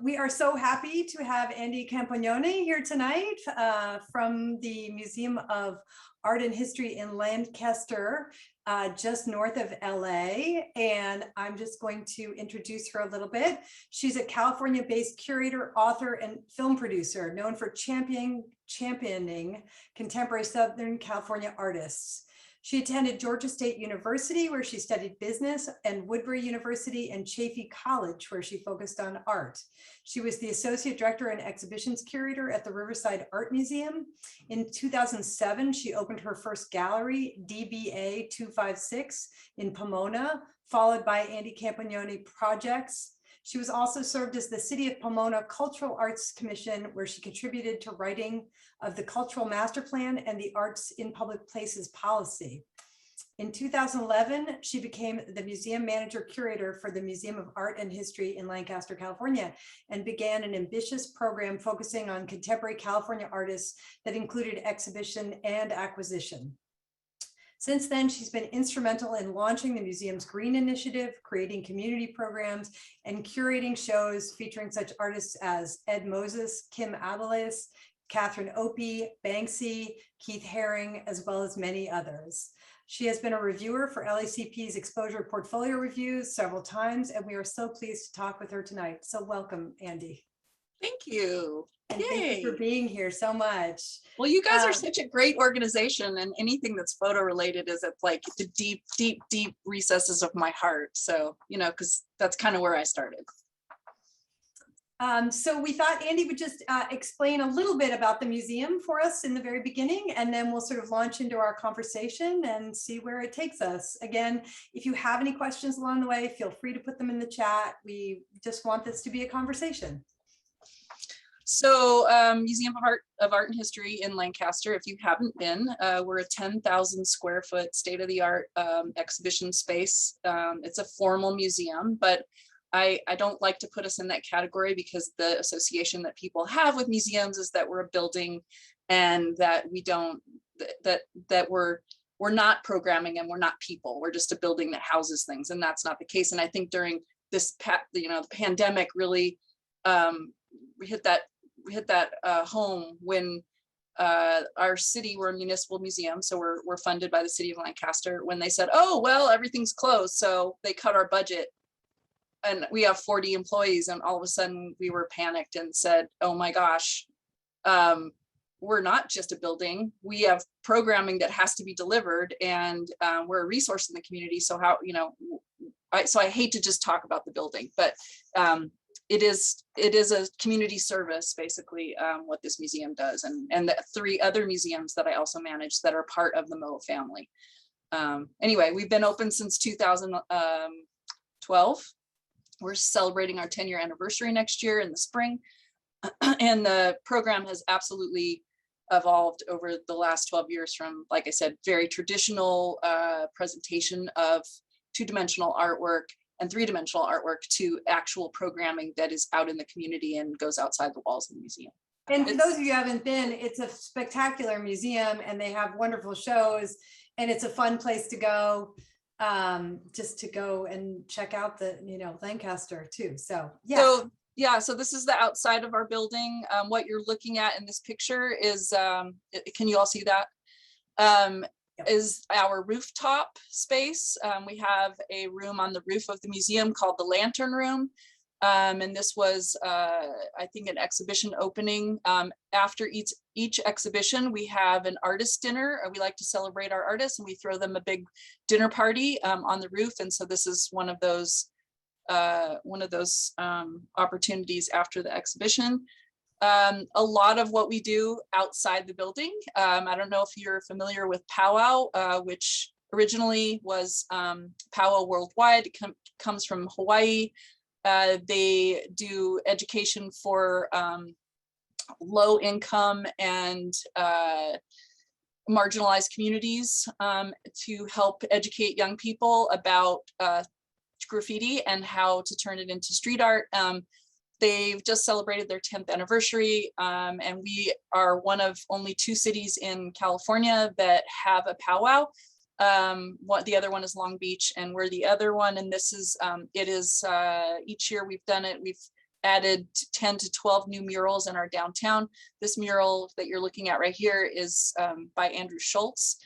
We are so happy to have Andi Campognone here tonight from the Museum of Art and History in Lancaster, just north of LA. And I'm just going to introduce her a little bit. She's a California-based curator, author, and film producer known for championing contemporary Southern California artists. She attended Georgia State University, where she studied business, and Woodbury University and Chaffey College, where she focused on art. She was the associate director and exhibitions curator at the Riverside Art Museum. In 2007, she opened her first gallery, DBA 256, in Pomona, followed by Andi Campognone Projects. She was also served as the City of Pomona Cultural Arts Commission, where she contributed to writing of the Cultural Master Plan and the Arts in Public Places policy. In 2011, she became the museum manager curator for the Museum of Art and History in Lancaster, California, and began an ambitious program focusing on contemporary California artists that included exhibition and acquisition. Since then, she's been instrumental in launching the museum's Green Initiative, creating community programs, and curating shows featuring such artists as Ed Moses, Kim Abeles, Catherine Opie, Banksy, Keith Haring, as well as many others. She has been a reviewer for LACP's Exposure Portfolio Reviews several times, and we are so pleased to talk with her tonight. So welcome, Andi. Thank you. And thank you for being here so much. Well, you guys are such a great organization, and anything that's photo related is at like the deep, deep, deep recesses of my heart. So, you know, because that's kind of where I started. So we thought Andi would just explain a little bit about the museum for us in the very beginning, and then we'll sort of launch into our conversation and see where it takes us. Again, if you have any questions along the way, feel free to put them in the chat. We just want this to be a conversation. So Museum of Art and History in Lancaster, if you haven't been, we're a 10,000 square foot state-of-the-art exhibition space. It's a formal museum, but I don't like to put us in that category because the association that people have with museums is that we're a building and that we don't, that we're not programming and we're not people. We're just a building that houses things, and that's not the case. And I think during this, the pandemic really hit that home when our city, we're a municipal museum, so we're funded by the city of Lancaster, when they said, oh, well, everything's closed, so they cut our budget. And we have 40 employees, and all of a sudden we were panicked and said, oh my gosh, we're not just a building. We have programming that has to be delivered, and we're a resource in the community. So how, so I hate to just talk about the building, but it is a community service, basically, what this museum does, and the 3 other museums that I also manage that are part of the Moe family. Anyway, we've been open since 2012. We're celebrating our 10-year anniversary next year in the spring. And the program has absolutely evolved over the last 12 years from, like I said, very traditional presentation of 2-dimensional artwork and 3-dimensional artwork to actual programming that is out in the community and goes outside the walls of the museum. And for those of you who haven't been, it's a spectacular museum, and they have wonderful shows, and it's a fun place to go. Just to go and check out the, Lancaster too. So yeah. So this is the outside of our building. What you're looking at in this picture is, can you all see that? Is our rooftop space. We have a room on the roof of the museum called the Lantern Room. And this was, I think, an exhibition opening. After each exhibition, we have an artist dinner. We like to celebrate our artists, and we throw them a big dinner party on the roof. And so this is one of those opportunities after the exhibition. A lot of what we do outside the building. I don't know if you're familiar with Powwow, which originally was Powwow Worldwide. It comes from Hawaii. They do education for low income and marginalized communities to help educate young people about graffiti and how to turn it into street art. They've just celebrated their 10th anniversary, and we are one of only 2 cities in California that have a powwow. The other one is Long Beach, and we're the other one. And this is, each year we've done it. added 10 to 12 new murals in our downtown. This mural that you're looking at right here is by Andrew Schultz.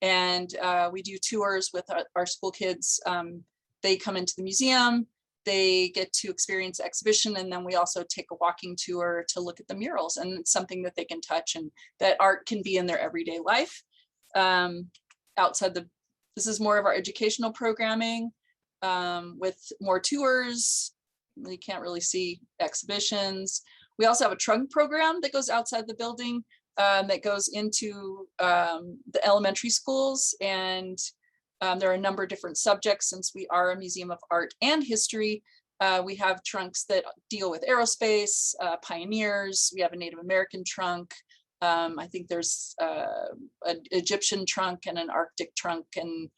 And we do tours with our school kids. They come into the museum, they get to experience the exhibition, and then we also take a walking tour to look at the murals, and it's something that they can touch and that art can be in their everyday life. This is more of our educational programming with more tours. You can't really see exhibitions. We also have a trunk program that goes outside the building that goes into the elementary schools, and there are a number of different subjects. Since we are a museum of art and history, we have trunks that deal with aerospace, pioneers. We have a Native American trunk. I think there's an Egyptian trunk and an Arctic trunk, and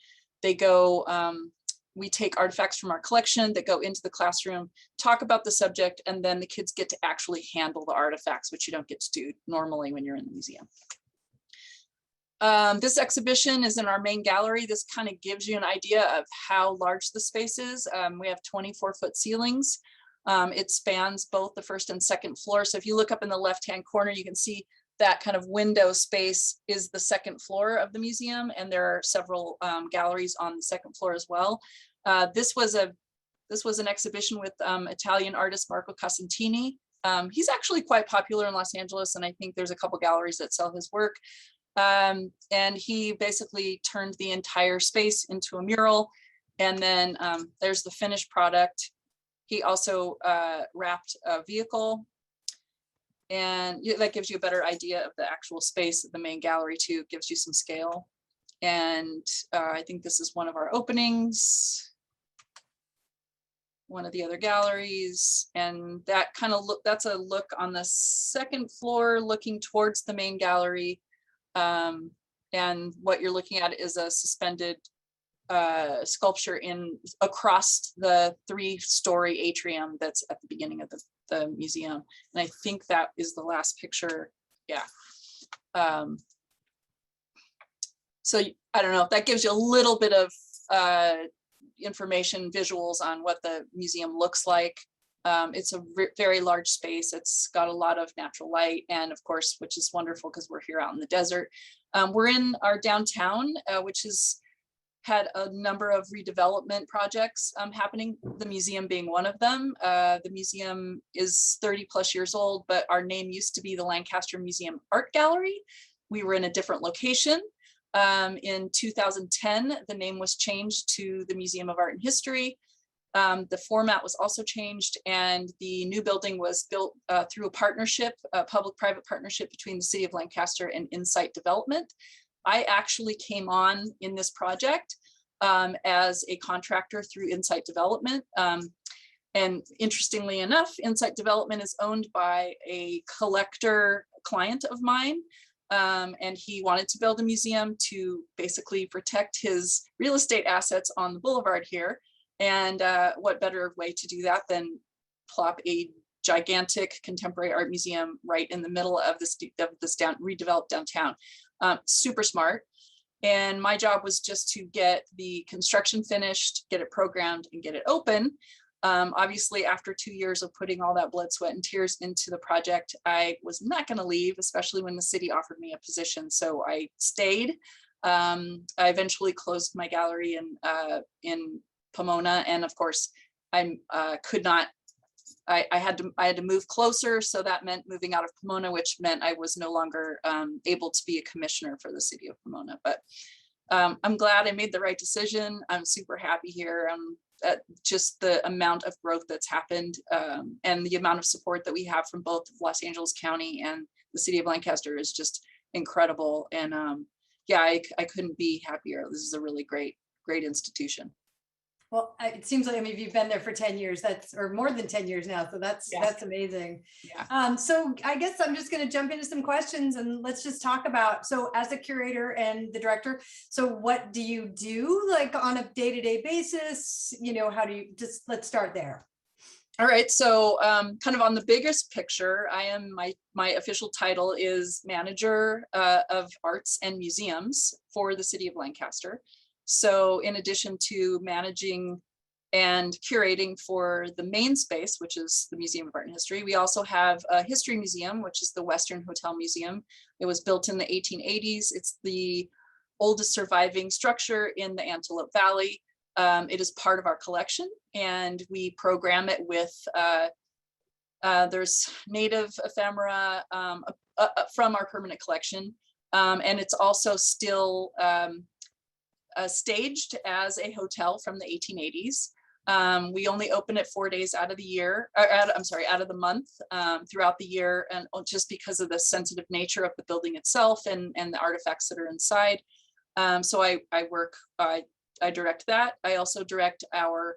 they go, we take artifacts from our collection that go into the classroom, talk about the subject, and then the kids get to actually handle the artifacts, which you don't get to do normally when you're in the museum. This exhibition is in our main gallery. This kind of gives you an idea of how large the space is. We have 24-foot ceilings. It spans both the first and second floor. So if you look up in the left-hand corner, you can see that kind of window space is the second floor of the museum, and there are several galleries on the second floor as well. This was an exhibition with Italian artist Marco Cosentini. He's actually quite popular in Los Angeles, and I think there's a couple galleries that sell his work. And he basically turned the entire space into a mural, and then there's the finished product. He also wrapped a vehicle, and that gives you a better idea of the actual space of the main gallery too. It gives you some scale. And I think this is one of our openings, one of the other galleries, and that kind of that's a look on the second floor looking towards the main gallery. And what you're looking at is a suspended sculpture across the 3-story atrium that's at the beginning of the museum. And I think that is the last picture. Yeah. So I don't know if that gives you a little bit of information, visuals on what the museum looks like. It's a very large space. It's got a lot of natural light, and of course, which is wonderful because we're here out in the desert. We're in our downtown, which has had a number of redevelopment projects happening, the museum being one of them. The museum is 30+ years old, but our name used to be the Lancaster Museum Art Gallery. We were in a different location. In 2010, the name was changed to the Museum of Art and History. The format was also changed, and the new building was built through a partnership, a public-private partnership between the City of Lancaster and Insight Development. I actually came on in this project as a contractor through Insight Development. And interestingly enough, Insight Development is owned by a collector client of mine. And he wanted to build a museum to basically protect his real estate assets on the boulevard here. And what better way to do that than plop a gigantic contemporary art museum right in the middle of this redeveloped downtown. Super smart. And my job was just to get the construction finished, get it programmed, and get it open. Obviously, after 2 years of putting all that blood, sweat, and tears into the project, I was not going to leave, especially when the city offered me a position. So I stayed. I eventually closed my gallery in Pomona, and of course, I had to move closer. So that meant moving out of Pomona, which meant I was no longer able to be a commissioner for the city of Pomona. But I'm glad I made the right decision. I'm super happy here. Just the amount of growth that's happened and the amount of support that we have from both Los Angeles County and the city of Lancaster is just incredible. And yeah, I couldn't be happier. This is a really great institution. Well, it seems like, I mean, if you've been there for 10 years, or more than 10 years now, so that's amazing. Yeah. So I guess I'm just going to jump into some questions, and let's just talk about, so as a curator and the director, so what do you do like on a day-to-day basis? You know, how do you, let's start there. All right, so kind of on the biggest picture, I am, my official title is manager of arts and museums for the city of Lancaster. So in addition to managing and curating for the main space, which is the Museum of Art and History. We also have a history museum, which is the Western Hotel Museum. It was built in the 1880s. It's the oldest surviving structure in the Antelope Valley. It is part of our collection, and we program it with, there's native ephemera from our permanent collection. And it's also still staged as a hotel from the 1880s. We only open it 4 days out of the year, or out of the month, throughout the year, and just because of the sensitive nature of the building itself and the artifacts that are inside. So I direct that. I also direct our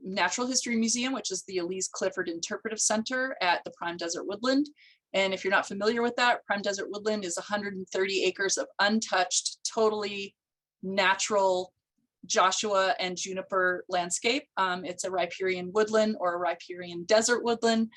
Natural History Museum, which is the Elise Clifford Interpretive Center at the Prime Desert Woodland. And if you're not familiar with that, Prime Desert Woodland is 130 acres of untouched, totally natural Joshua and juniper landscape. It's a riparian woodland or a riparian desert woodland.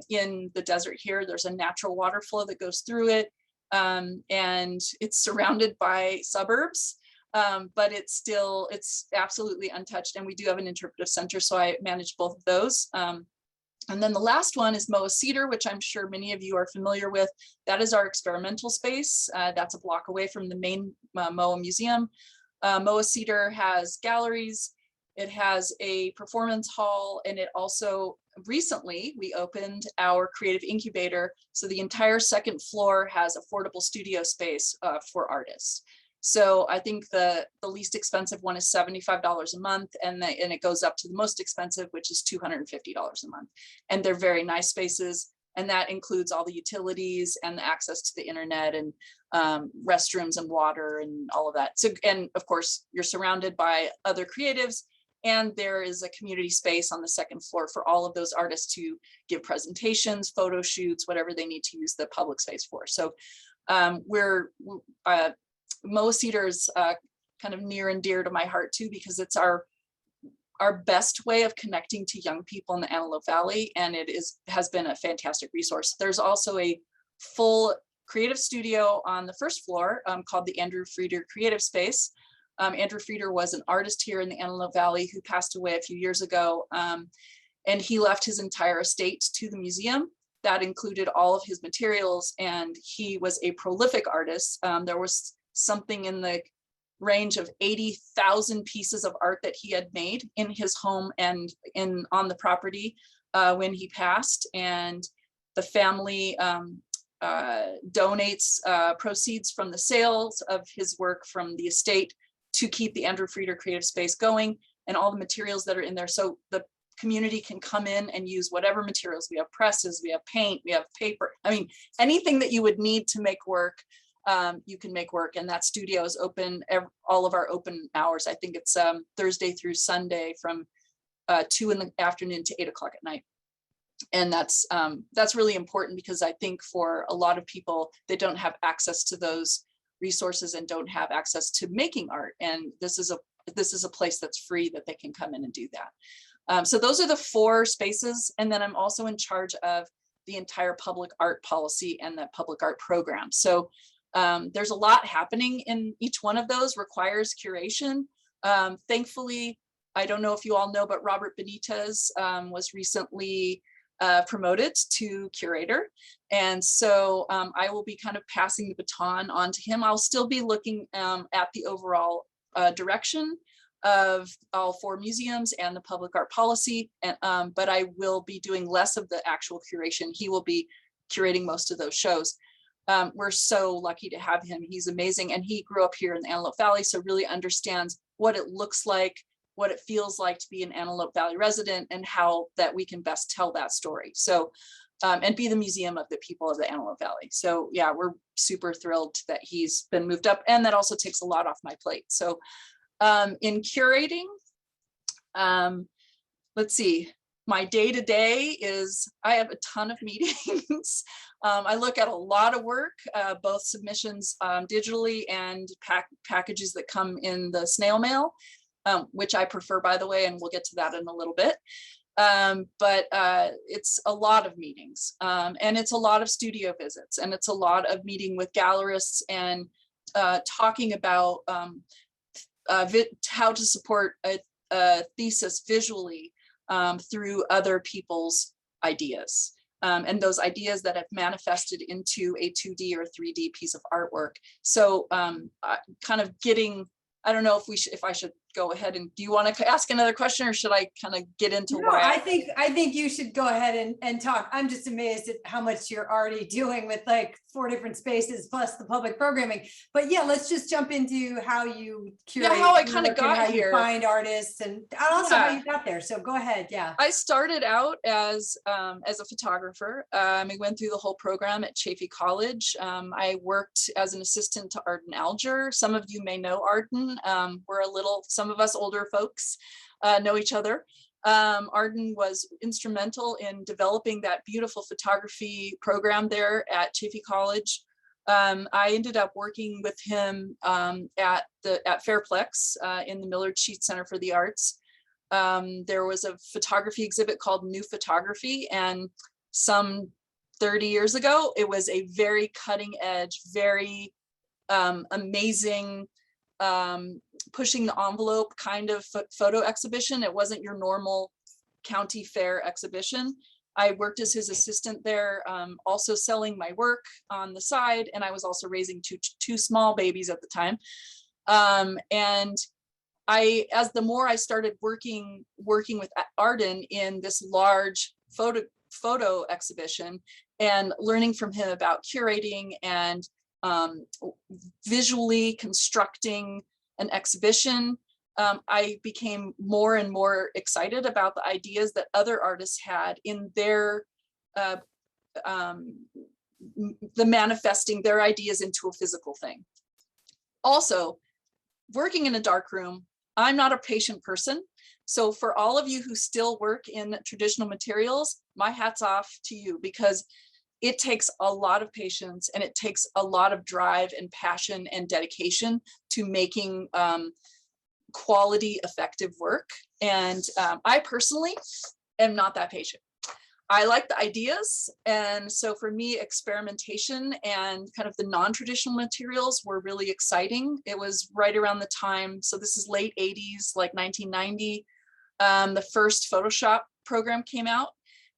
In the desert here, there's a natural water flow that goes through it. And it's surrounded by suburbs, but it's absolutely untouched. And we do have an interpretive center, so I manage both of those. And then the last one is Moa Cedar, which I'm sure many of you are familiar with. That is our experimental space. That's a block away from the main Moa Museum. Moa Cedar has galleries, it has a performance hall, and it also, recently, we opened our creative incubator. So the entire second floor has affordable studio space for artists. So I think the least expensive one is $75 a month, and it goes up to the most expensive, which is $250 a month. And they're very nice spaces. And that includes all the utilities and the access to the internet and restrooms and water and all of that. So, and of course, you're surrounded by other creatives, and there is a community space on the second floor for all of those artists to give presentations, photo shoots, whatever they need to use the public space for. So Moa Cedar is kind of near and dear to my heart too, because it's our best way of connecting to young people in the Antelope Valley, and it has been a fantastic resource. There's also a full creative studio on the first floor called the Andrew Frieder Creative Space. Andrew Frieder was an artist here in the Antelope Valley who passed away a few years ago, and he left his entire estate to the museum. That included all of his materials, and he was a prolific artist. There was something in the range of 80,000 pieces of art that he had made in his home and on the property when he passed. And the family donates proceeds from the sales of his work from the estate to keep the Andrew Frieder Creative Space going, and all the materials that are in there. So the community can come in and use whatever materials. We have presses, we have paint, we have paper. I mean, anything that you would need to make work, you can make work. And that studio is open all of our open hours. I think it's Thursday through Sunday from 2 in the afternoon to 8 o'clock at night. And that's really important, because I think for a lot of people, they don't have access to those resources and don't have access to making art. And this is a place that's free that they can come in and do that. So those are the 4 spaces. And then I'm also in charge of the entire public art policy and the public art program. So there's a lot happening in each one of those, requires curation. Thankfully, I don't know if you all know, but Robert Benitez was recently promoted to curator. And so I will be kind of passing the baton on to him. I'll still be looking at the overall direction of all 4 museums and the public art policy, and, but I will be doing less of the actual curation. He will be curating most of those shows. We're so lucky to have him. He's amazing. And he grew up here in the Antelope Valley, so really understands what it looks like, what it feels like to be an Antelope Valley resident, and how that we can best tell that story. So, and be the museum of the people of the Antelope Valley. So yeah, we're super thrilled that he's been moved up, and that also takes a lot off my plate. So in curating, let's see, my day-to-day is I have a ton of meetings. I look at a lot of work, both submissions digitally and packages that come in the snail mail, which I prefer, by the way, and we'll get to that in a little bit. But it's a lot of meetings, and it's a lot of studio visits, and it's a lot of meeting with gallerists and talking about how to support a thesis visually through other people's ideas. And those ideas that have manifested into a 2D or 3D piece of artwork. So kind of getting, I don't know if I should go ahead and, do you want to ask another question, or should I kind of get into No, why? I think you should go ahead and talk. I'm just amazed at how much you're already doing with like 4 different spaces plus the public programming. But yeah, let's just jump into how you curate, how I kind of got how here, you find artists, and also how you got there. So go ahead. Yeah. I started out as a photographer. I went through the whole program at Chaffey College. I worked as an assistant to Arden Alger. Some of you may know Arden. Some of us older folks know each other. Arden was instrumental in developing that beautiful photography program there at Chaffey College. I ended up working with him at Fairplex in the Millard Sheet Center for the Arts. There was a photography exhibit called New Photography, and some 30 years ago, it was a very cutting edge, very amazing, pushing the envelope kind of photo exhibition. It wasn't your normal county fair exhibition. I worked as his assistant there, also selling my work on the side, and I was also raising two small babies at the time. And as the more I started working with Arden in this large photo exhibition and learning from him about curating and visually constructing an exhibition, I became more and more excited about the ideas that other artists had in their manifesting their ideas into a physical thing. Also, working in a dark room, I'm not a patient person. So for all of you who still work in traditional materials, my hat's off to you, because it takes a lot of patience and it takes a lot of drive and passion and dedication to making quality, effective work. And I personally am not that patient. I like the ideas. And so for me, experimentation and kind of the non-traditional materials were really exciting. It was right around the time, so this is late 80s, like 1990, the first Photoshop program came out,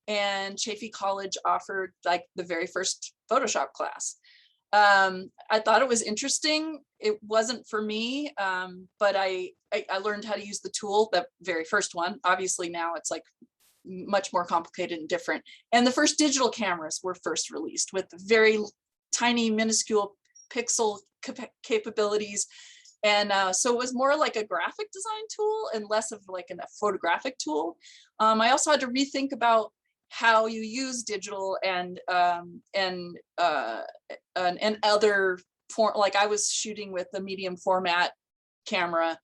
and Chaffey College offered like the very first Photoshop class. I thought it was interesting. It wasn't for me, but I learned how to use the tool, the very first one. Obviously now it's like much more complicated and different. And the first digital cameras were first released with very tiny, minuscule pixel capabilities. And so it was more like a graphic design tool and less of like a photographic tool. I also had to rethink about how you use digital and other form. Like I was shooting with a medium format camera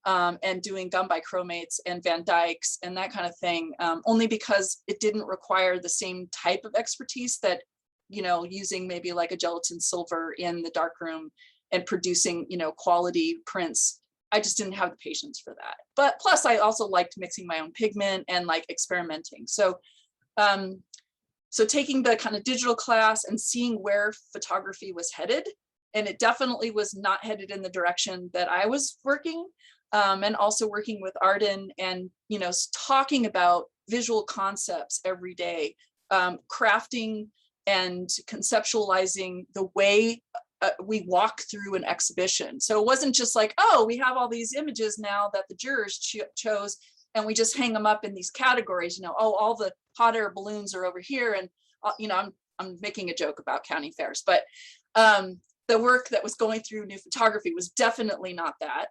and doing gun by chromates and Van Dykes and that kind of thing, only because it didn't require the same type of expertise that, you know, using maybe like a gelatin silver in the darkroom and producing, you know, quality prints. I just didn't have the patience for that. But plus I also liked mixing my own pigment and like experimenting. So so taking the kind of digital class and seeing where photography was headed, and it definitely was not headed in the direction that I was working, and also working with Arden and, you know, talking about visual concepts every day, crafting and conceptualizing the way we walk through an exhibition. So it wasn't just like, oh, we have all these images now that the jurors chose, and we just hang them up in these categories, you know, oh, all the hot air balloons are over here. And, you know, I'm making a joke about county fairs, but the work that was going through New Photography was definitely not that.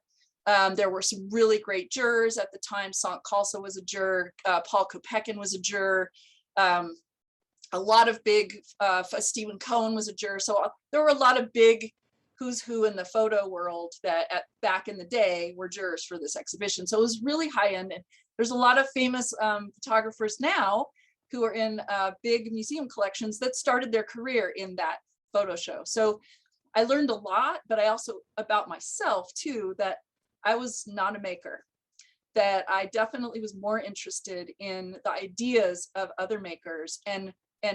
There were some really great jurors at the time. Sant Khalsa was a juror, Paul Kopekin was a juror, a lot of big, Stephen Cohen was a juror. So there were a lot of big who's who in the photo world that back in the day were jurors for this exhibition. So it was really high end. And there's a lot of famous photographers now who are in big museum collections that started their career in that photo show. So I learned a lot, but I also about myself too, that I was not a maker, that I definitely was more interested in the ideas of other makers and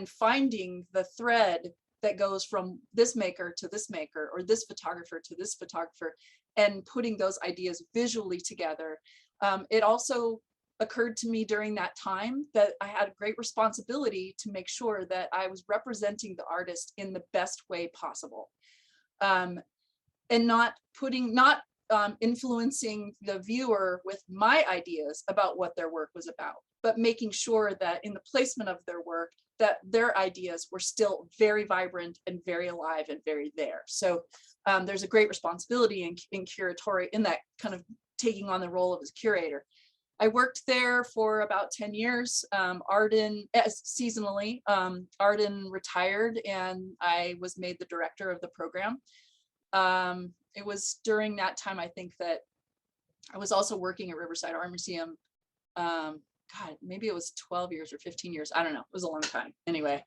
finding the thread that goes from this maker to this maker, or this photographer to this photographer, and putting those ideas visually together. It also occurred to me during that time that I had a great responsibility to make sure that I was representing the artist in the best way possible, and not influencing the viewer with my ideas about what their work was about, but making sure that in the placement of their work, that their ideas were still very vibrant and very alive and very there. So there's a great responsibility in curatory, in that kind of taking on the role of a curator. I worked there for about 10 years, seasonally. Arden retired and I was made the director of the program. It was during that time, I think, that I was also working at Riverside Art Museum. God, maybe it was 12 years or 15 years. I don't know. It was a long time. Anyway,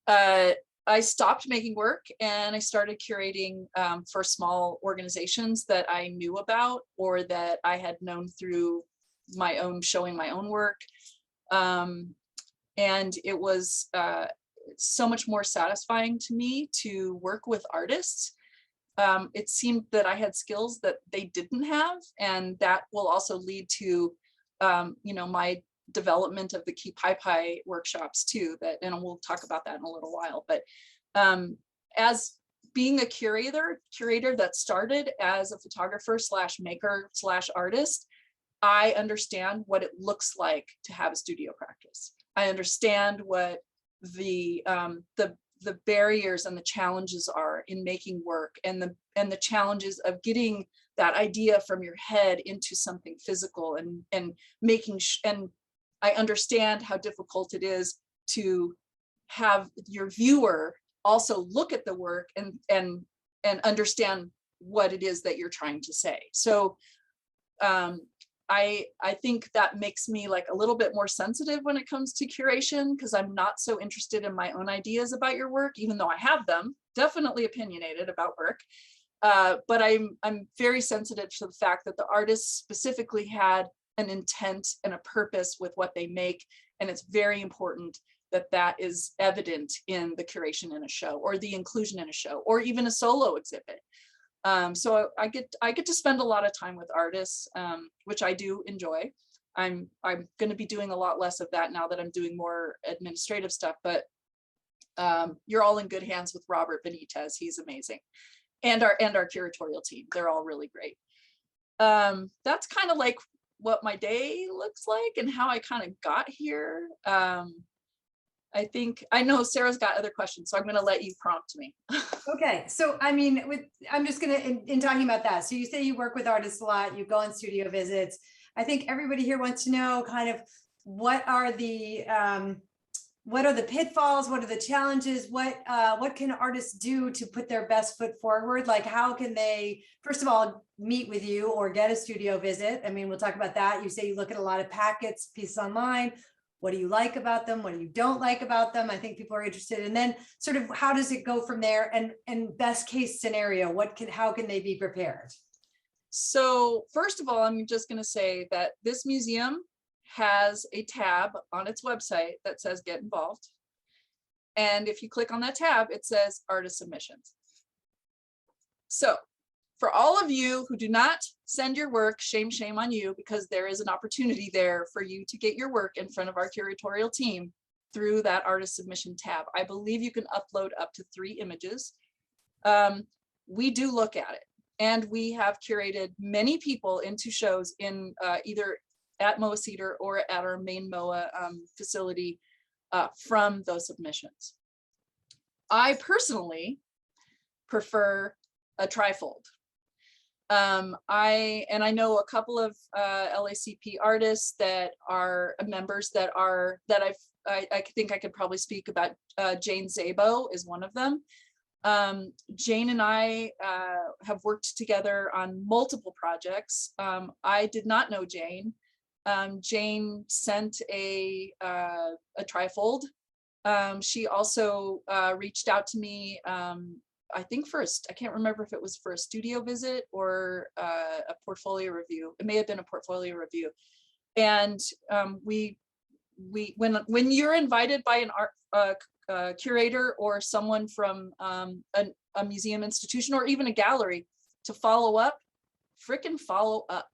I stopped making work and I started curating for small organizations that I knew about or that I had known through my own, showing my own work. And it was so much more satisfying to me to work with artists. It seemed that I had skills that they didn't have, and that will also lead to, my development of the Keypaipai workshops too. And we'll talk about that in a little while. But as being a curator that started as a photographer / maker / artist, I understand what it looks like to have a studio practice. I understand what the barriers and the challenges are in making work, and the challenges of getting that idea from your head into something physical, and making and I understand how difficult it is to have your viewer also look at the work and understand what it is that you're trying to say. So I think that makes me like a little bit more sensitive when it comes to curation, because I'm not so interested in my own ideas about your work, even though I have them, definitely opinionated about work. But I'm very sensitive to the fact that the artists specifically had an intent and a purpose with what they make. And it's very important that that is evident in the curation in a show, or the inclusion in a show, or even a solo exhibit. So I get to spend a lot of time with artists, which I do enjoy. I'm going to be doing a lot less of that now that I'm doing more administrative stuff, but you're all in good hands with Robert Benitez. He's amazing. And our curatorial team. They're all really great. That's kind of like what my day looks like and how I kind of got here. I know Sarah's got other questions, so I'm going to let you prompt me. Okay, so I mean, I'm just going to, in talking about that, so you say you work with artists a lot, you go on studio visits. I think everybody here wants to know kind of what are the pitfalls, what are the challenges, what can artists do to put their best foot forward? Like, how can they, first of all, meet with you or get a studio visit? I mean, we'll talk about that. You say you look at a lot of packets, pieces online. What do you like about them? What do you don't like about them? I think people are interested. And then sort of how does it go from there? And best case scenario, how can they be prepared? So first of all, I'm just going to say that this museum has a tab on its website that says get involved. And if you click on that tab, it says artist submissions. So for all of you who do not send your work, shame on you, because there is an opportunity there for you to get your work in front of our curatorial team through that artist submission tab. I believe you can upload up to 3 images. We do look at it, and we have curated many people into shows in either at Moa Cedar or at our main Moa facility from those submissions. I personally prefer a trifold. I know a couple of LACP artists that are members that I think I could probably speak about. Jane Szabo is one of them. Jane and I have worked together on multiple projects. I did not know Jane. Jane sent a trifold. She also reached out to me, I think I can't remember if it was for a studio visit or a portfolio review. It may have been a portfolio review. And when you're invited by curator or someone from a museum institution or even a gallery to follow up, frickin' follow up.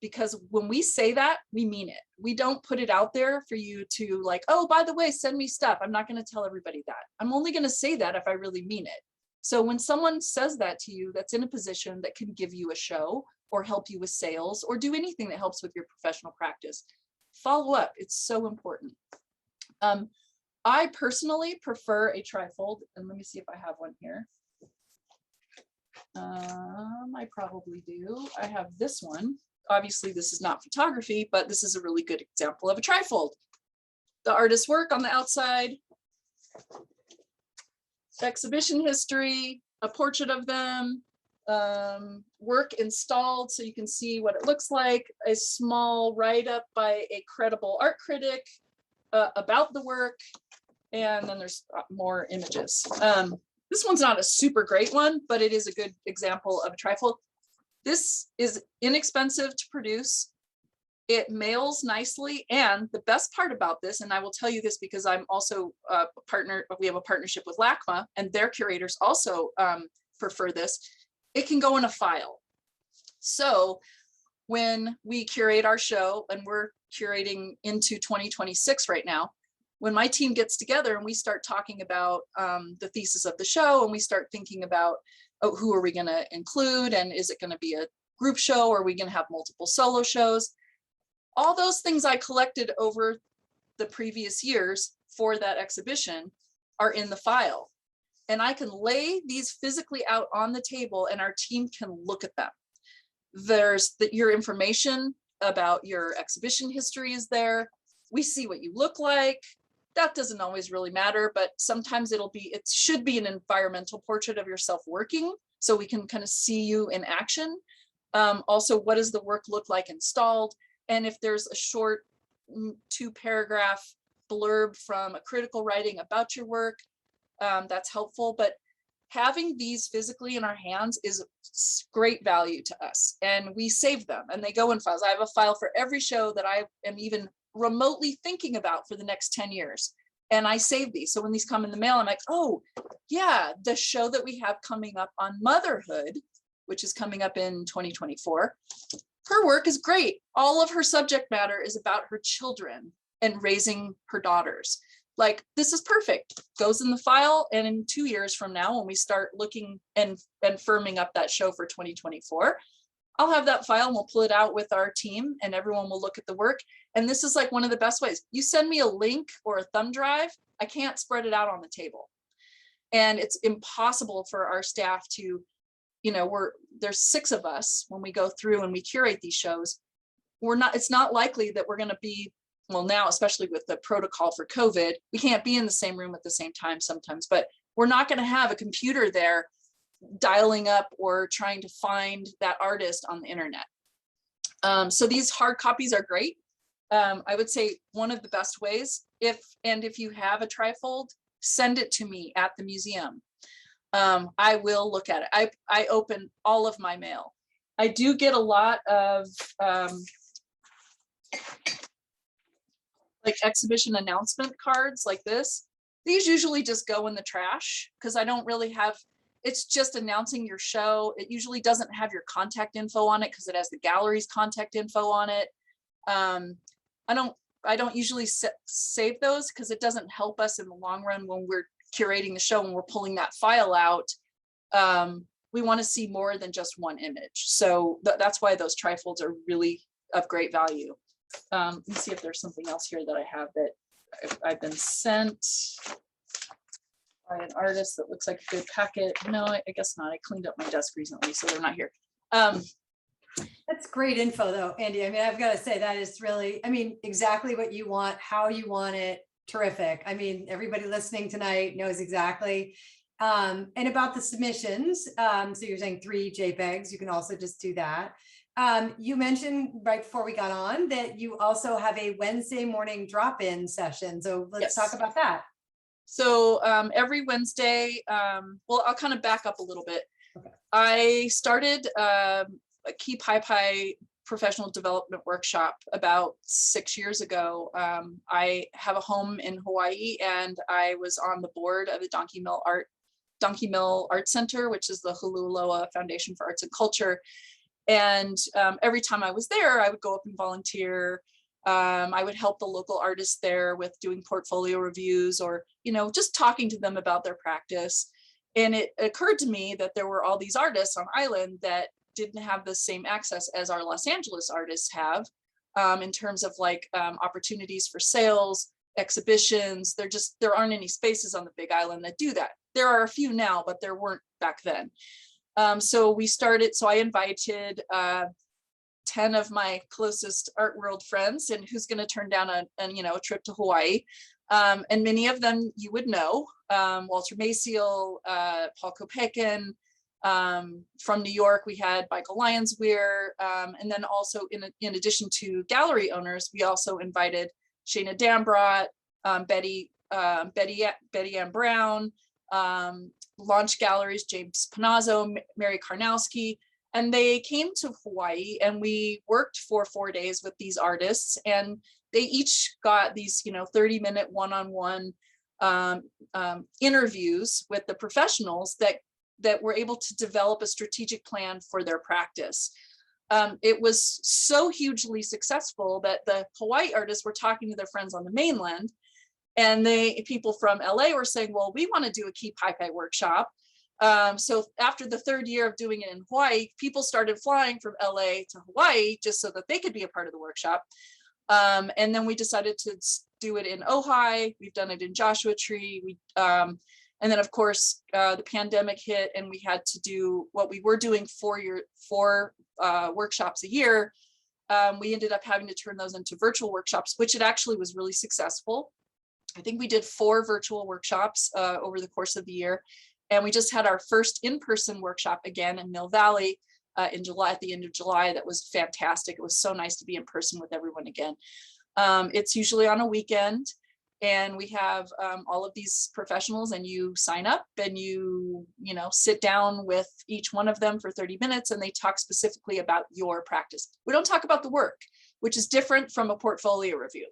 Because when we say that, we mean it. We don't put it out there for you to like, oh, by the way, send me stuff. I'm not going to tell everybody that. I'm only going to say that if I really mean it. So when someone says that to you, that's in a position that can give you a show or help you with sales or do anything that helps with your professional practice, follow up. It's so important. I personally prefer a trifold, and let me see if I have one here. I probably do. I have this one. Obviously, this is not photography, but this is a really good example of a trifold. The artist's work on the outside, exhibition history, a portrait of them, work installed so you can see what it looks like, a small write-up by a credible art critic about the work, and then there's more images. This one's not a super great one, but it is a good example of a trifold. This is inexpensive to produce. It mails nicely. And the best part about this, and I will tell you this because I'm also a partner, we have a partnership with LACMA and their curators also prefer this. It can go in a file. So when we curate our show, and we're curating into 2026 right now, when my team gets together and we start talking about the thesis of the show, and we start thinking about, oh, who are we going to include, and is it going to be a group show, or are we going to have multiple solo shows? All those things I collected over the previous years for that exhibition are in the file. And I can lay these physically out on the table and our team can look at them. There's your information about your exhibition history is there. We see what you look like. That doesn't always really matter, but sometimes it should be an environmental portrait of yourself working so we can kind of see you in action. Also, what does the work look like installed? And if there's a short 2-paragraph blurb from a critical writing about your work, that's helpful. But having these physically in our hands is great value to us, and we save them and they go in files. I have a file for every show that I am even remotely thinking about for the next 10 years. And I save these. So when these come in the mail, I'm like, oh yeah, the show that we have coming up on motherhood, which is coming up in 2024, her work is great. All of her subject matter is about her children and raising her daughters. Like, this is perfect. Goes in the file, and in 2 years from now, when we start looking and firming up that show for 2024, I'll have that file and we'll pull it out with our team and everyone will look at the work. And this is like one of the best ways. You send me a link or a thumb drive, I can't spread it out on the table. And it's impossible for our staff to, there's 6 of us when we go through and we curate these shows. It's not likely that we're going to be, well, now, especially with the protocol for COVID, we can't be in the same room at the same time sometimes, but we're not going to have a computer there dialing up or trying to find that artist on the internet. So these hard copies are great. I would say one of the best ways, if you have a trifold, send it to me at the museum. I will look at it. I open all of my mail. I do get a lot of like exhibition announcement cards like this. These usually just go in the trash because I don't really have, it's just announcing your show. It usually doesn't have your contact info on it because it has the gallery's contact info on it. I don't usually save those because it doesn't help us in the long run when we're curating the show, when we're pulling that file out. We want to see more than just one image. So that's why those trifolds are really of great value. Let me see if there's something else here that I have that I've been sent by an artist that looks like a good packet. No, I guess not. I cleaned up my desk recently, so they're not here. That's great info though, Andi. I mean, I've got to say that is really, exactly what you want, how you want it. Terrific. I mean, everybody listening tonight knows exactly. And about the submissions, so you're saying 3 JPEGs, you can also just do that. You mentioned right before we got on that you also have a Wednesday morning drop-in session. So let's talk about that. So every Wednesday, well, I'll kind of back up a little bit. Okay. I started a Keypaipai professional development workshop about 6 years ago. I have a home in Hawaii, and I was on the board of the Donkey Mill Art Center, which is the Hululoa Foundation for Arts and Culture. And every time I was there, I would go up and volunteer. I would help the local artists there with doing portfolio reviews, or, just talking to them about their practice. And it occurred to me that there were all these artists on island that didn't have the same access as our Los Angeles artists have, in terms of like opportunities for sales, exhibitions. There aren't any spaces on the Big Island that do that. There are a few now, but there weren't back then. So I invited 10 of my closest art world friends, and who's going to turn down a trip to Hawaii. And many of them you would know, Walter Maciel, Paul Kopekin. From New York, we had Michael Lyons-Weir. And then also in addition to gallery owners, we also invited Shayna Dambrot, Betty Ann Brown, Launch Galleries, James Panazzo, Mary Karnowski. And they came to Hawaii, and we worked for 4 days with these artists, and they each got these 30-minute one-on-one interviews with the professionals that were able to develop a strategic plan for their practice. It was so hugely successful that the Hawaii artists were talking to their friends on the mainland, and people from LA were saying, well, we want to do a Keypaipai workshop. So after the 3rd year of doing it in Hawaii, people started flying from LA to Hawaii just so that they could be a part of the workshop. And then we decided to do it in Ojai. We've done it in Joshua Tree. And then of course, the pandemic hit, and we had to do what we were doing 4 workshops a year. We ended up having to turn those into virtual workshops, which it actually was really successful. I think we did 4 virtual workshops over the course of the year. And we just had our first in-person workshop again in Mill Valley in July, at the end of July. That was fantastic. It was so nice to be in person with everyone again. It's usually on a weekend, and we have all of these professionals, and you sign up, and you sit down with each one of them for 30 minutes, and they talk specifically about your practice. We don't talk about the work, which is different from a portfolio review.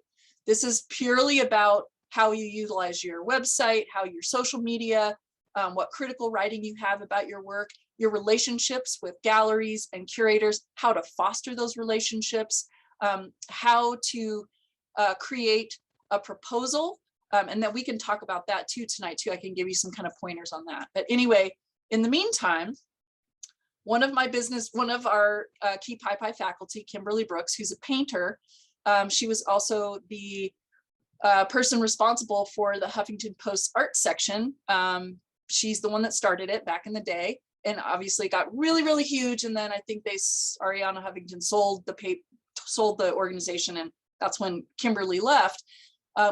This is purely about how you utilize your website, how your social media, what critical writing you have about your work, your relationships with galleries and curators, how to foster those relationships, how to create a proposal, and that we can talk about that tonight too. I can give you some kind of pointers on that. But anyway, in the meantime, one of our Keypaipai faculty, Kimberly Brooks, who's a painter, she was also the person responsible for the Huffington Post art section. She's the one that started it back in the day, and obviously got really, really huge. And then I think Ariana Huffington sold the organization, and that's when Kimberly left.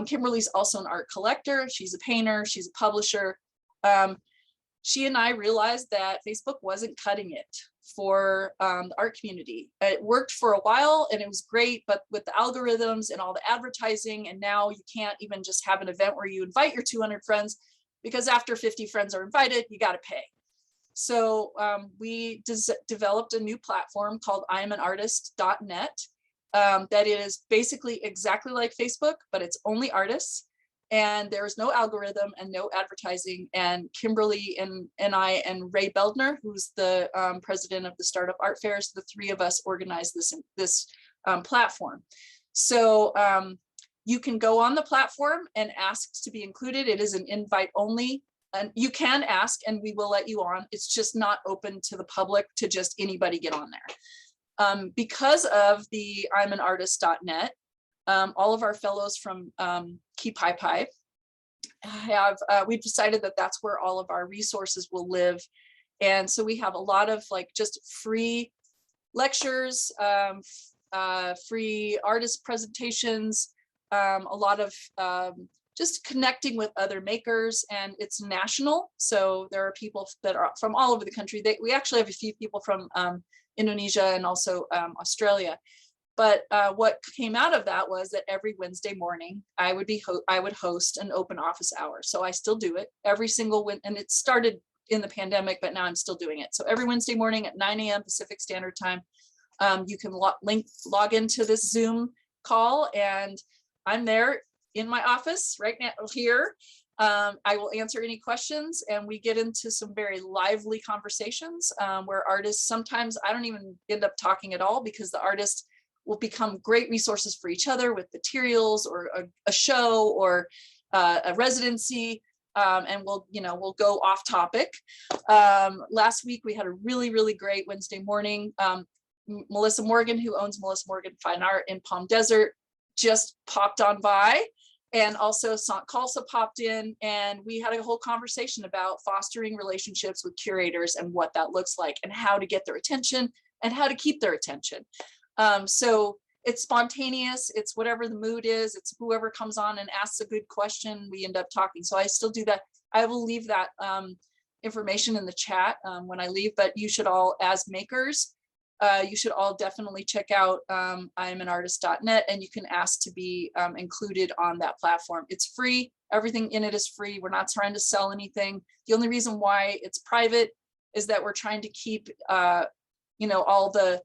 Kimberly's also an art collector. She's a painter. She's a publisher. She and I realized that Facebook wasn't cutting it for the art community. It worked for a while, and it was great, but with the algorithms and all the advertising, and now you can't even just have an event where you invite your 200 friends, because after 50 friends are invited, you got to pay. So we developed a new platform called IamAnArtist.net that is basically exactly like Facebook, but it's only artists, and there is no algorithm and no advertising. And Kimberly and I and Ray Beldner, who's the president of the Startup Art Fairs, the 3 of us organized this platform. So you can go on the platform and ask to be included. It is an invite only, and you can ask and we will let you on. It's just not open to the public to just anybody get on there. Because of the IamAnArtist.net, all of our fellows from Keypaipai we've decided that that's where all of our resources will live. And so we have a lot of just free lectures, free artist presentations, a lot of just connecting with other makers, and it's national. So there are people that are from all over the country. We actually have a few people from Indonesia and also Australia. But what came out of that was that every Wednesday morning, I would host an open office hour. So I still do it every single and it started in the pandemic, but now I'm still doing it. So every Wednesday morning at 9 a.m. Pacific Standard Time, You can log into this Zoom call, and I'm there in my office right now here. I will answer any questions, and we get into some very lively conversations where artists, sometimes I don't even end up talking at all, because the artists will become great resources for each other with materials or a show or a residency. And we'll go off topic. Last week we had a really great Wednesday morning. Melissa Morgan, who owns Melissa Morgan Fine Art in Palm Desert, just popped on by, and also Sant Khalsa popped in, and we had a whole conversation about fostering relationships with curators and what that looks like, and how to get their attention and how to keep their attention. So it's spontaneous, it's whatever the mood is, it's whoever comes on and asks a good question, we end up talking. So I still do that. I will leave that information in the chat when I leave, but you should all, as makers, you should all definitely check out IamAnArtist.net, and you can ask to be included on that platform. It's free, everything in it is free. We're not trying to sell anything. The only reason why it's private is that we're trying to keep all the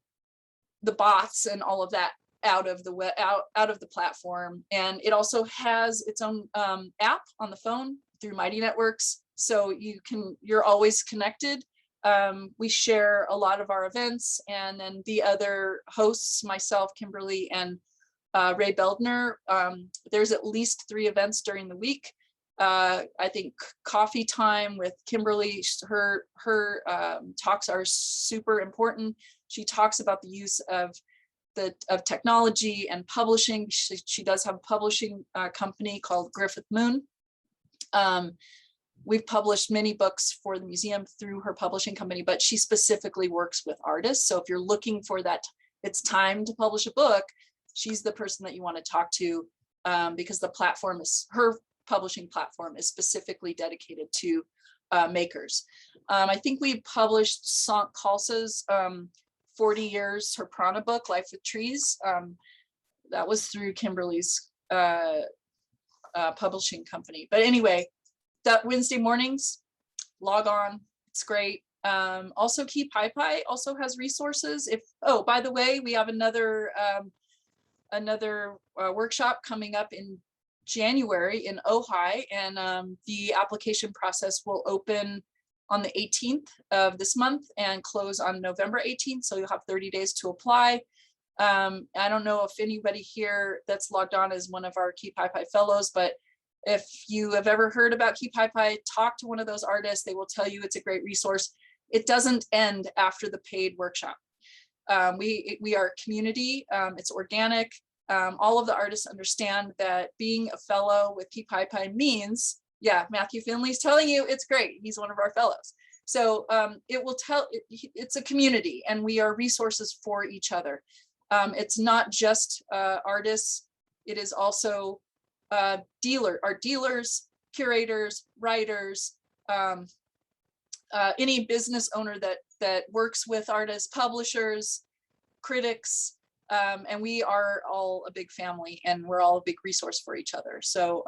bots and all of that out of the platform. And it also has its own app on the phone through Mighty Networks, so you're always connected. We share a lot of our events, and then the other hosts, myself, Kimberly, and Ray Beldner, there's at least 3 events during the week. I think Coffee Time with Kimberly, her talks are super important. She talks about the use of technology and publishing. She does have a publishing company called Griffith Moon. We've published many books for the museum through her publishing company, but she specifically works with artists. So if you're looking for that, it's time to publish a book, she's the person that you want to talk to, because her publishing platform is specifically dedicated to makers. I think we published Sant Khalsa's 40 years, her Prana book, Life with Trees. That was through Kimberly's publishing company. But anyway, that Wednesday mornings, log on, it's great. Also Keypaipai also has resources. By the way, we have another workshop coming up in January in Ojai, and the application process will open on the 18th of this month and close on November 18th. So you'll have 30 days to apply. I don't know if anybody here that's logged on is one of our Keypaipai fellows, but if you have ever heard about Keypaipai, talk to one of those artists. They will tell you it's a great resource. It doesn't end after the paid workshop. We are a community, it's organic. All of the artists understand that being a fellow with Keypaipai means, yeah, Matthew Finley's telling you it's great. He's one of our fellows. So it's a community, and we are resources for each other. It's not just artists, it is also dealers, curators, writers, any business owner that works with artists, publishers, critics, and we are all a big family, and we're all a big resource for each other. So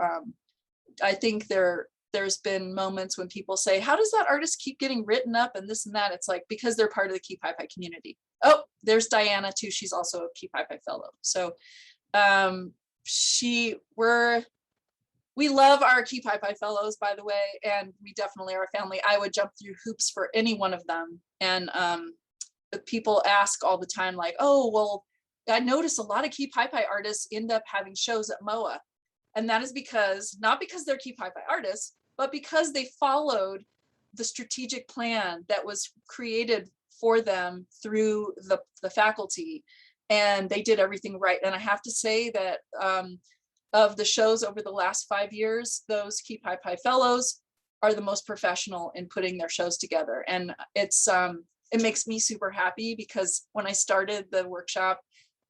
I think there's been moments when people say, how does that artist keep getting written up and this and that? It's like, because they're part of the Keypaipai community. Oh, there's Diana too. She's also a Keypaipai fellow. So we love our Keypaipai fellows, by the way, and we definitely are a family. I would jump through hoops for any one of them. And people ask all the time, like, oh, well, I notice a lot of Keypaipai artists end up having shows at MOA. And that is not because they're Keypaipai artists, but because they followed the strategic plan that was created for them through the faculty, and they did everything right. And I have to say that of the shows over the last 5 years, those Keypaipai fellows are the most professional in putting their shows together. And it makes me super happy, because when I started the workshop,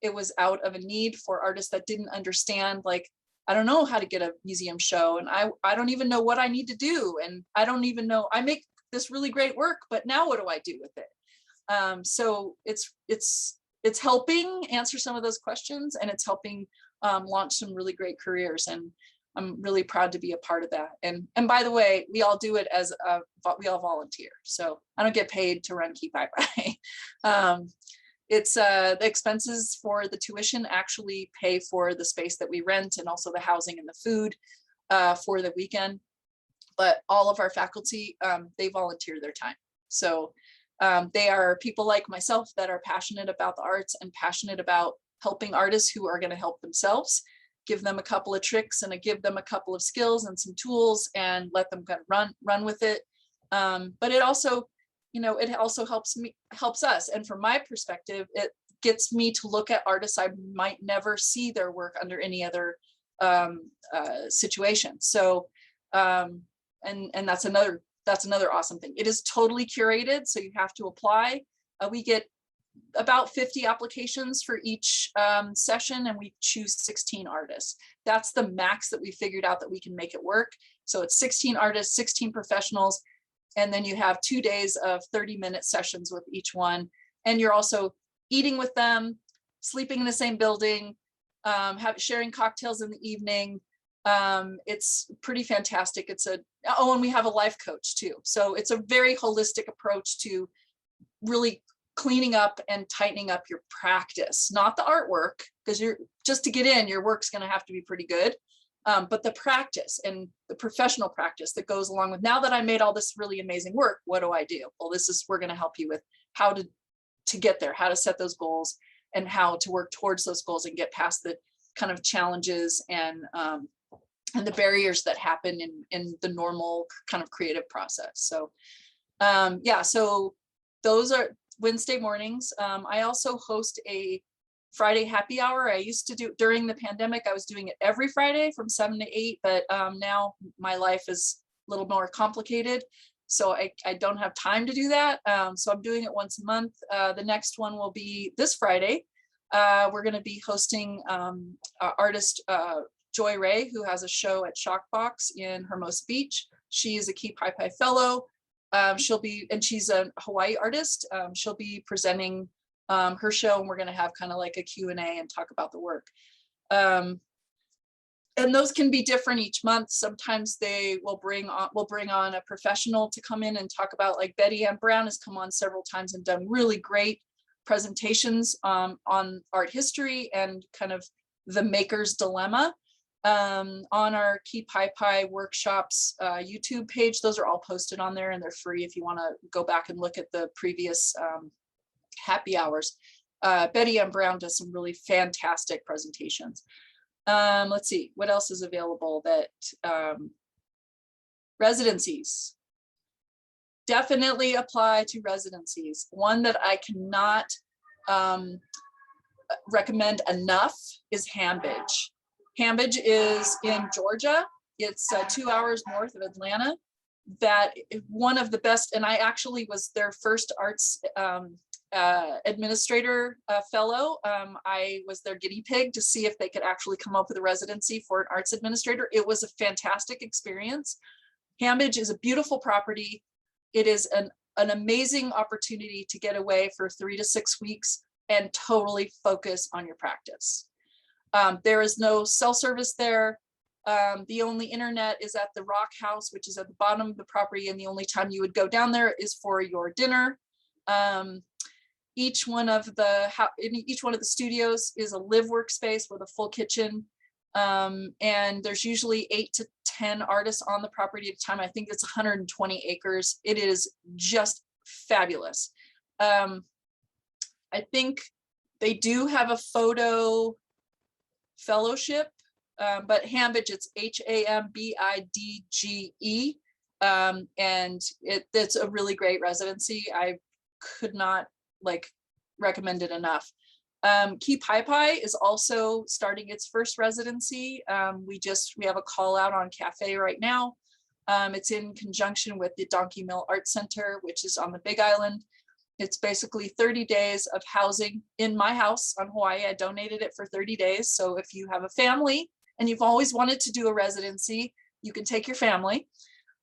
it was out of a need for artists that didn't understand, like, I don't know how to get a museum show, and I don't even know what I need to do, and I don't even know, I make this really great work, but now what do I do with it? So it's helping answer some of those questions, and it's helping launch some really great careers, and I'm really proud to be a part of that. And by the way, we all do it we all volunteer, so I don't get paid to run Keypaipai. It's the expenses for the tuition actually pay for the space that we rent and also the housing and the food for the weekend. But all of our faculty, they volunteer their time. So they are people like myself that are passionate about the arts and passionate about helping artists who are going to help themselves, give them a couple of tricks and give them a couple of skills and some tools and let them kind of run with it. But it also, you know, it also helps us. And from my perspective, it gets me to look at artists I might never see their work under any other situation. So, and that's another awesome thing. It is totally curated, so you have to apply. We get about 50 applications for each session, and we choose 16 artists. That's the max that we figured out that we can make it work. So it's 16 artists, 16 professionals, and then you have 2 days of 30-minute sessions with each one. And you're also eating with them, sleeping in the same building, sharing cocktails in the evening. It's pretty fantastic. And we have a life coach too. So it's a very holistic approach to really cleaning up and tightening up your practice, not the artwork, because just to get in, your work's going to have to be pretty good. But the practice and the professional practice that goes along with, now that I made all this really amazing work, what do I do? Well, we're going to help you with how to get there, how to set those goals and how to work towards those goals and get past the kind of challenges and the barriers that happen in the normal kind of creative process. So yeah, so those are Wednesday mornings. I also host a Friday happy hour. I used to do, during the pandemic, I was doing it every Friday from 7 to 8, but now my life is a little more complicated. So I don't have time to do that. So I'm doing it once a month. The next one will be this Friday. We're going to be hosting artist Joy Ray, who has a show at Shockbox in Hermosa Beach. She is a Keypaipai fellow. She's a Hawaii artist. She'll be presenting her show, and we're going to have kind of like a Q&A and talk about the work. And those can be different each month. Sometimes we'll bring on a professional to come in and talk about, like Betty Ann Brown has come on several times and done really great presentations on art history and kind of the maker's dilemma. On our Keypaipai workshops YouTube page, those are all posted on there and they're free if you want to go back and look at the previous happy hours. Betty Ann Brown does some really fantastic presentations. Let's see, what else is available that residencies. Definitely apply to residencies. One that I cannot recommend enough is Hambidge. Hambidge is in Georgia. It's 2 hours north of Atlanta. That is one of the best, and I actually was their first arts administrator fellow. I was their guinea pig to see if they could actually come up with a residency for an arts administrator. It was a fantastic experience. Hambidge is a beautiful property. It is an amazing opportunity to get away for 3 to 6 weeks and totally focus on your practice. There is no cell service there. The only internet is at the Rock House, which is at the bottom of the property, and the only time you would go down there is for your dinner. Each one of the studios is a live workspace with a full kitchen, and there's usually 8 to 10 artists on the property at a time. I think it's 120 acres. It is just fabulous. I think they do have a photo fellowship, but Hambidge, it's Hambidge, and it's a really great residency. I could not recommend it enough. Keypaipai is also starting its first residency. We have a call out on Cafe right now. It's in conjunction with the Donkey Mill Art Center, which is on the Big Island. It's basically 30 days of housing in my house on Hawaii. I donated it for 30 days. So if you have a family and you've always wanted to do a residency, you can take your family.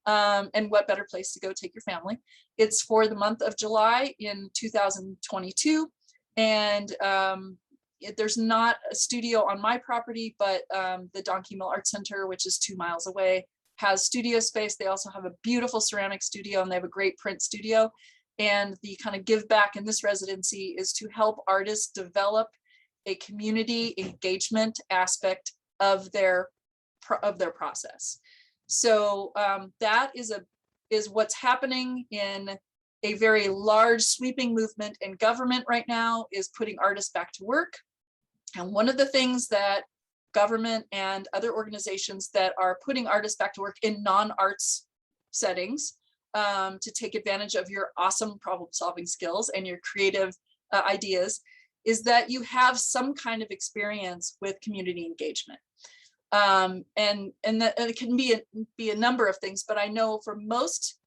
And what better place to go take your family? It's for the month of July in 2022. And there's not a studio on my property, but the Donkey Mill Art Center, which is 2 miles away, has studio space. They also have a beautiful ceramic studio and they have a great print studio. And the kind of give back in this residency is to help artists develop a community engagement aspect of their process. So that is what's happening in a very large sweeping movement in government right now, is putting artists back to work. And one of the things that government and other organizations that are putting artists back to work in non-arts settings to take advantage of your awesome problem solving skills and your creative ideas, is that you have some kind of experience with community engagement. And it can be a number of things, but I know for most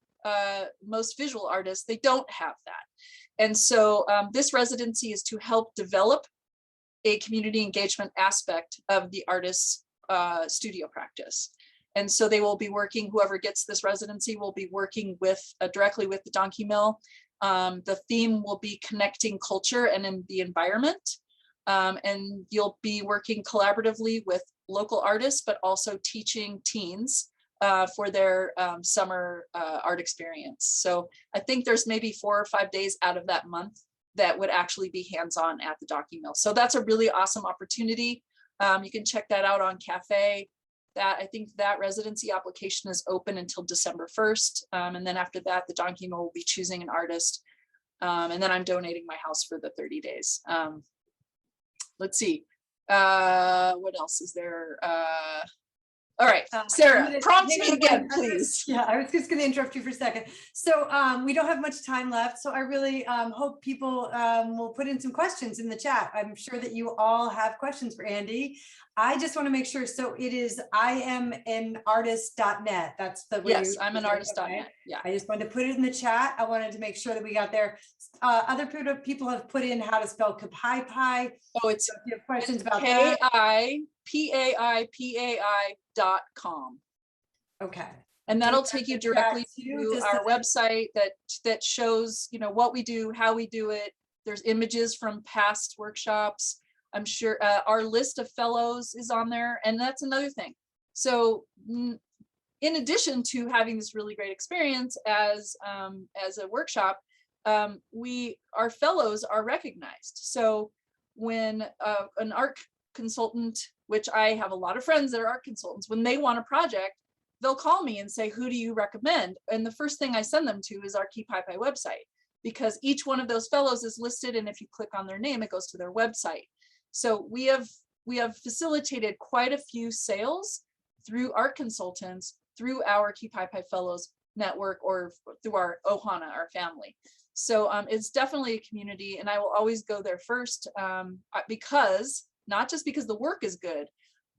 visual artists, they don't have that. And so this residency is to help develop a community engagement aspect of the artist's studio practice. And so they will be working, whoever gets this residency will be working with directly with the Donkey Mill. The theme will be connecting culture and in the environment. And you'll be working collaboratively with local artists, but also teaching teens for their summer art experience. So I think there's maybe 4 or 5 days out of that month that would actually be hands-on at the Donkey Mill. So that's a really awesome opportunity. You can check that out on Chaffey. I think that residency application is open until December 1st. And then after that, the Donkey Mill will be choosing an artist. And then I'm donating my house for the 30 days. Let's see. What else is there? All right, Sarah, prompt me again, please. Yeah, I was just going to interrupt you for a second. So we don't have much time left. So I really hope people will put in some questions in the chat. I'm sure that you all have questions for Andi. I just want to make sure. So it is iamanartist.net. That's the way. Yes, I'm an artist.net. Okay. Yeah. I just wanted to put it in the chat. I wanted to make sure that we got there. Other people have put in how to spell Keypaipai. Oh, it's so if you have questions about that. Keypaipai.com. Okay. And that'll take you directly to our website that shows, you know, what we do, how we do it. There's images from past workshops. I'm sure our list of fellows is on there, and that's another thing. So in addition to having this really great experience as a workshop, our fellows are recognized. So when an art consultant, which I have a lot of friends that are art consultants, when they want a project, they'll call me and say, who do you recommend? And the first thing I send them to is our Keypaipai website, because each one of those fellows is listed, and if you click on their name, it goes to their website. So we have facilitated quite a few sales through art consultants, through our Keypaipai Fellows network, or through our Ohana, our family. So it's definitely a community, and I will always go there first, because not just because the work is good,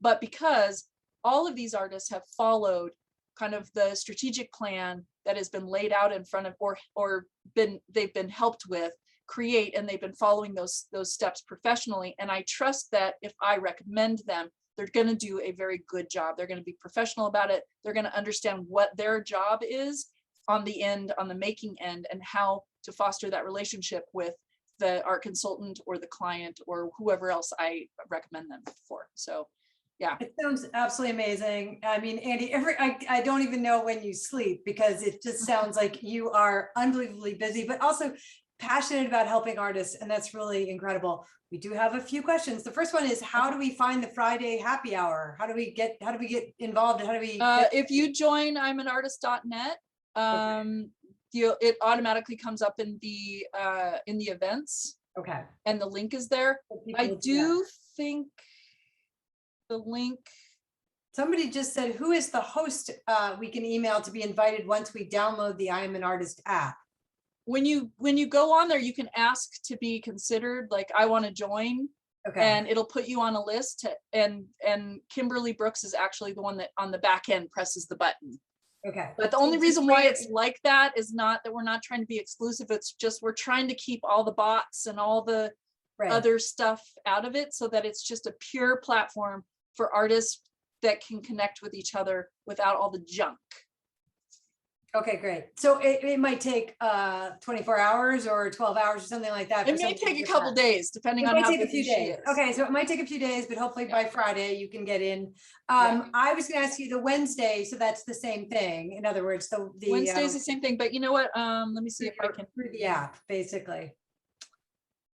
but because all of these artists have followed kind of the strategic plan that has been laid out in front of, or they've been helped with create, and they've been following those steps professionally. And I trust that if I recommend them, they're going to do a very good job. They're going to be professional about it. They're going to understand what their job is on the making end, and how to foster that relationship with the art consultant or the client or whoever else I recommend them for. So yeah. It sounds absolutely amazing. I mean, Andi, I don't even know when you sleep, because it just sounds like you are unbelievably busy, but also passionate about helping artists. And that's really incredible. We do have a few questions. The first one is, how do we find the Friday happy hour? How do we get involved? How do we if you join imanartist.net, it automatically comes up in the events. Okay. And the link is there. I do think the link. Somebody just said, who is the host we can email to be invited once we download the I Am an Artist app? When you go on there, you can ask to be considered, like, I want to join. Okay. And it'll put you on a list, and Kimberly Brooks is actually the one that on the back end presses the button. Okay. But the only reason why it's like that is not that we're not trying to be exclusive. It's just we're trying to keep all the bots and all the other stuff out of it, so that it's just a pure platform for artists that can connect with each other without all the junk. Okay, great. So it might take 24 hours or 12 hours or something like that. It may take a couple days, depending on how busy she is. Okay, so it might take a few days, but hopefully by Friday you can get in. I was going to ask you the Wednesday, so that's the same thing. In other words, the Wednesday's the same thing, but you know what? Let me see if I can through the app, basically.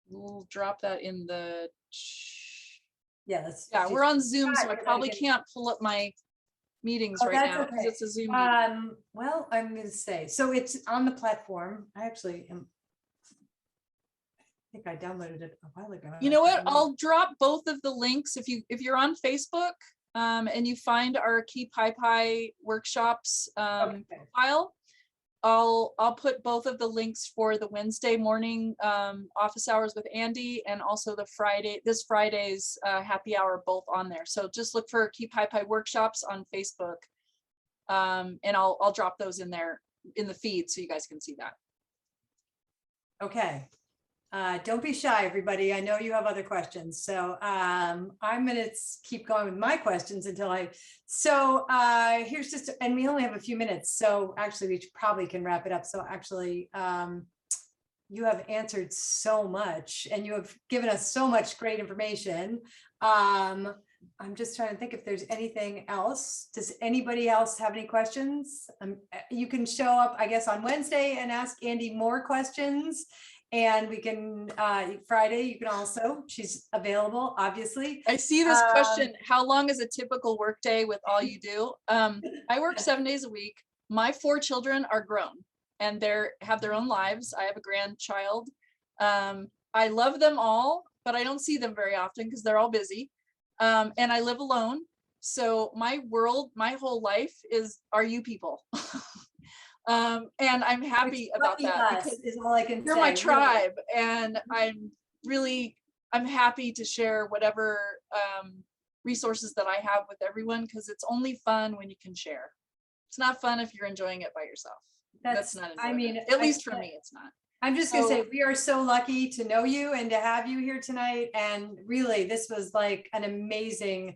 We'll drop that in the. Yeah, we're on Zoom, so I probably can't pull up my meetings right now because it's a Zoom meeting. Well, I'm going to say, so it's on the platform. I actually am. I think I downloaded it a while ago. You know what? I'll drop both of the links if you're on Facebook and you find our Keypaipai workshops file. I'll put both of the links for the Wednesday morning office hours with Andi and also the this Friday's happy hour, both on there. So just look for Keypaipai workshops on Facebook, and I'll drop those in there in the feed so you guys can see that. Okay. Don't be shy, everybody. I know you have other questions. So I'm going to keep going with my questions until here's just, and we only have a few minutes. So actually we probably can wrap it up. So actually you have answered so much and you have given us so much great information. I'm just trying to think if there's anything else. Does anybody else have any questions? You can show up, I guess, on Wednesday and ask Andi more questions. And we can, Friday, you can also, she's available, obviously. I see this question, how long is a typical workday with all you do? I work 7 days a week. My 4 children are grown and have their own lives. I have a grandchild. I love them all, but I don't see them very often because they're all busy. And I live alone. So my whole life are you people. And I'm happy about that because is all I can you're say. my tribe, and I'm happy to share whatever resources that I have with everyone because it's only fun when you can share. It's not fun if you're enjoying it by yourself. That's not enjoyable. I mean, at least for me, it's not. I'm just gonna say we are so lucky to know you and to have you here tonight. And really, this was like an amazing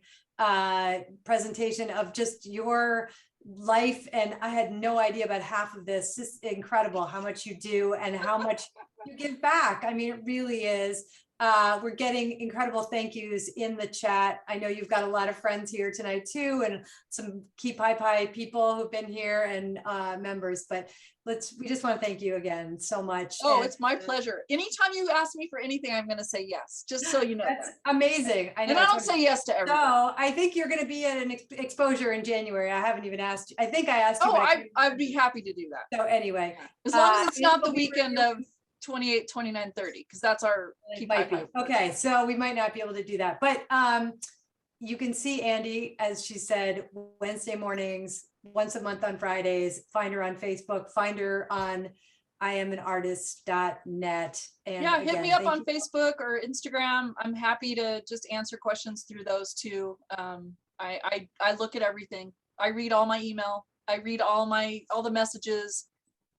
presentation of just your life, and I had no idea about half of this. It's incredible how much you do and how much you give back. I mean, it really is. We're getting incredible thank yous in the chat. I know you've got a lot of friends here tonight too, and some Keypaipai people who've been here and members, but we just want to thank you again so much. Oh, it's my pleasure. Anytime you ask me for anything, I'm going to say yes, just so you know. That's amazing. I know. And I don't say yes to everything. So I think you're going to be at an exposure in January. I haven't even asked you. I think I asked you. Oh, I'd be happy to do that. So anyway, as long as it's not the weekend of 28, 29, 30, because that's our Keypaipai. Okay, so we might not be able to do that, but you can see Andi, as she said, Wednesday mornings, once a month on Fridays. Find her on Facebook, find her on iamanartist.net. And yeah, hit me up on Facebook or Instagram. I'm happy to just answer questions through those too. I look at everything. I read all my email. I read all the messages.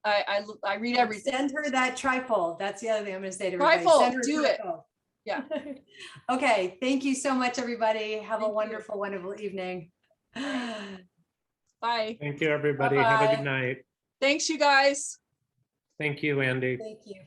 I read everything. Send her that tripole. That's the other thing I'm going to say to everybody. Tripole, do it. Yeah. Okay. Thank you so much, everybody. Have a wonderful, wonderful evening. Bye. Thank you, everybody. Have a good night. Thanks, you guys. Thank you, Andi. Thank you.